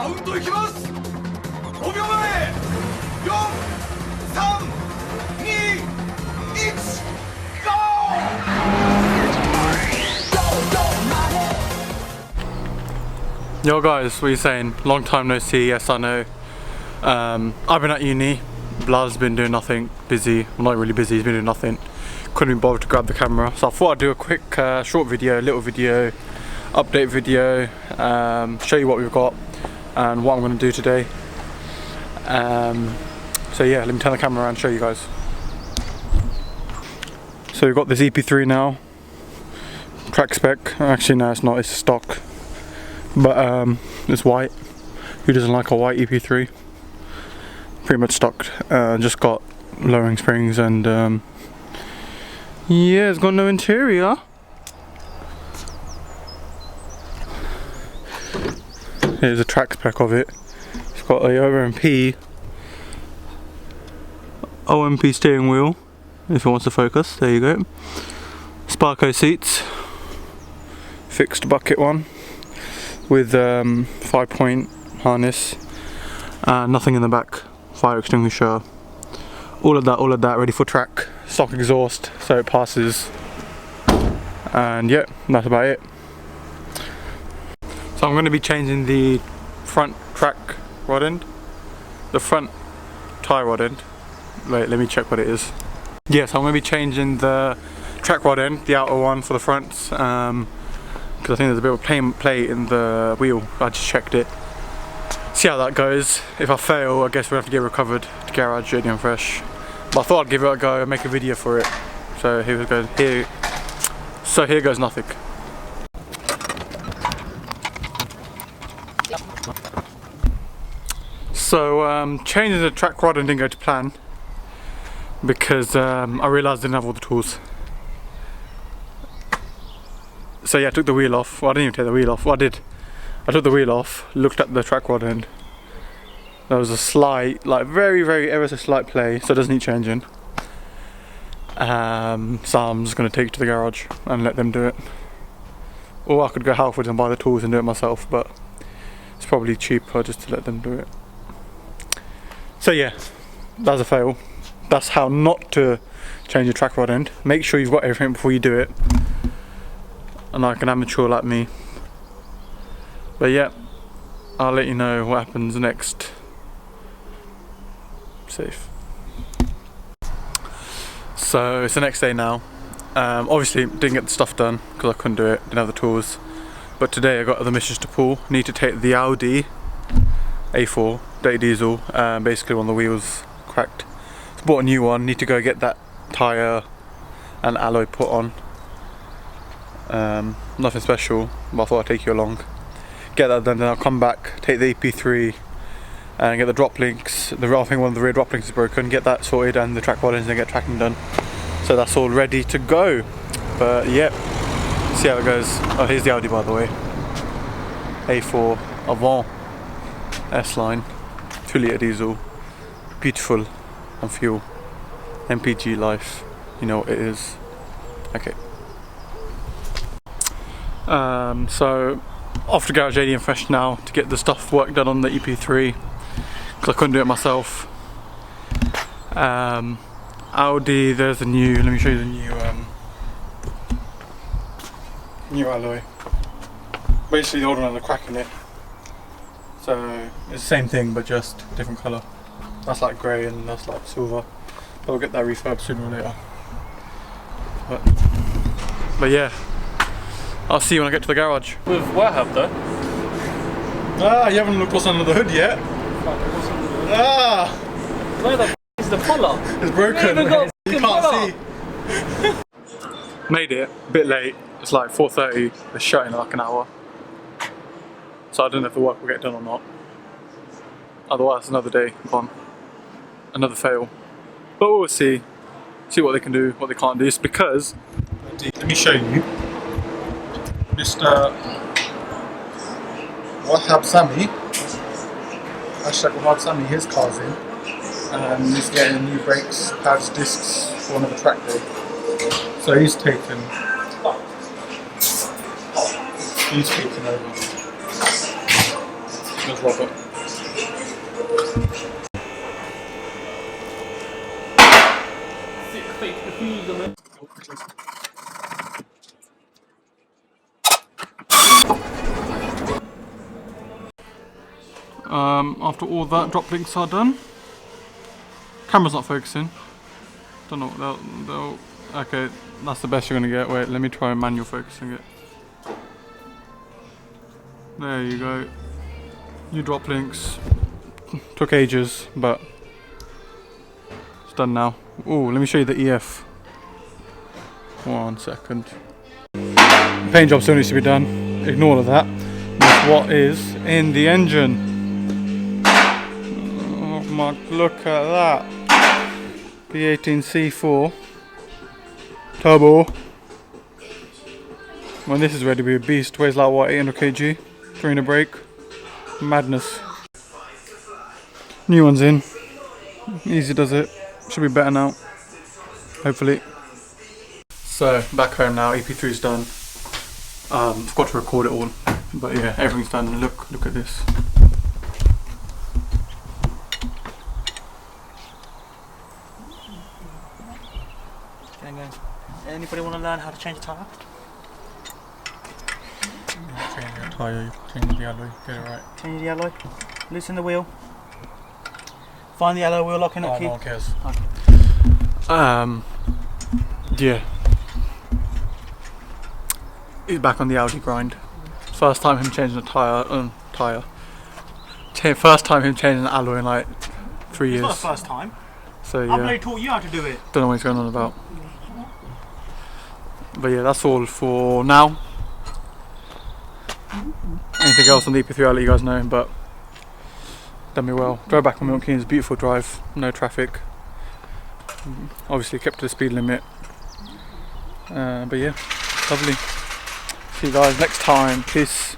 カウントいきます。5秒前。4、3、2、1、Yo guys, what are you saying? Long time no see, yes I know. I've been at uni, Blad's been doing nothing, busy, well, not really busy, he's been doing nothing. Couldn't be bothered to grab the camera, so I thought I'd do a quick short video, little video, update video, show you what we've got and what I'm going to do today. So yeah, let me turn the camera around and show you guys. So we've got this EP3 now, track spec, actually no it's not, it's stock. But it's white. Who doesn't like a white EP3? Pretty much stocked. Just got lowering springs and yeah, it's got no interior. Here's a track spec of it. It's got a OMP steering wheel, if it wants to focus. There you go. Sparco seats, fixed bucket one, with 5-point harness, nothing in the back, fire extinguisher, all of that ready for track, stock exhaust so it passes, and yeah, that's about it. So I'm going to be changing the front track rod end, the front tyre rod end. Wait, let me check what it is. Yes, I'm going to be changing the track rod end, the outer one for the fronts, because I think there's a bit of a plate in the wheel. I just checked it. See how that goes. If I fail, I guess we'll have to get recovered to garage JDMfresh. But I thought I'd give it a go and make a video for it. So here we go. Here goes nothing. So changing the track rod and didn't go to plan because I realised I didn't have all the tools. So yeah, I took the wheel off. Well, I didn't even take the wheel off. Well, I did. I took the wheel off, looked at the track rod end. There was a slight, like very ever so slight play, so it doesn't need changing. So I'm just going to take it to the garage and let them do it. Or I could go Halfords and buy the tools and do it myself, but it's probably cheaper just to let them do it. So yeah, that's a fail. That's how not to change your track rod end. Make sure you've got everything before you do it. And like an amateur like me. But yeah, I'll let you know what happens next. Safe. So it's the next day now. Obviously didn't get the stuff done because I couldn't do it, didn't have the tools. But today I got other missions to pull. Need to take the Audi A4 dirty diesel. Basically one of the wheels cracked. So bought a new one. Need to go get that tyre and alloy put on. Nothing special, but I thought I'd take you along. Get that done, then I'll come back, take the EP3 and get the drop links. I think one of the rear drop links is broken, get that sorted and the track rod ends and get tracking done. So that's all ready to go. But yeah, see how it goes. Oh, here's the Audi by the way. A4 Avant S-Line, 2-litre diesel, beautiful and fuel. MPG life, you know what it is. Okay. So off to go to JDMfresh now to get the stuff work done on the EP3 because I couldn't do it myself. Audi, there's the new, let me show you the new alloy. Basically the old one had a crack in it, so it's the same thing but just different colour. That's like grey and that's like silver, but we'll get that refurbed sooner or later. But yeah, I'll see you when I get to the garage. With Wahab though? Ah, you haven't looked what's under the hood yet. Ah! Where the f is the puller? It's broken. You can't see. Made it, a bit late. It's like 4:30. They're shutting in like an hour. So I don't know if the work will get done or not. Otherwise, another day gone. Another fail. But we'll see. See what they can do, what they can't do. It's because, let me show you. Mr. Wahab Sami, #Wahab Sami, his car's in, and he's getting new brakes, pads, discs for another track day. So he's taken over. Just lock it. After all that, drop links are done. Camera's not focusing. Don't know what they'll. Okay, that's the best you're gonna get. Wait, let me try manual focusing it. There you go. New drop links. Took ages, but it's done now. Oh, let me show you the EF. 1 second. Paint job still needs to be done. Ignore all of that. That's what is in the engine. Oh my, look at that. V18C4 turbo. When this is ready to be a beast, weighs like what, 800 kg, 300 brake. Madness. New one's in. Easy does it. Should be better now. Hopefully. So back home now. EP3's done. Forgot to record it all, but yeah, everything's done. Look at this. Anybody want to learn how to change a tyre? Change the tyre, change the alloy, get it right. Change the alloy, loosen the wheel, find the alloy wheel lock and key. No one cares. Okay. Yeah. He's back on the Audi grind. First time him changing a tyre. First time him changing an alloy in like 3 years. It's not the first time. So yeah. I've only taught you how to do it. Don't know what he's going on about. But yeah, that's all for now. Anything else on the EP3 I'll let you guys know, but done me well. Drove back on Milton Keynes, beautiful drive, no traffic. Obviously kept to the speed limit. But yeah, lovely. See you guys next time. Peace.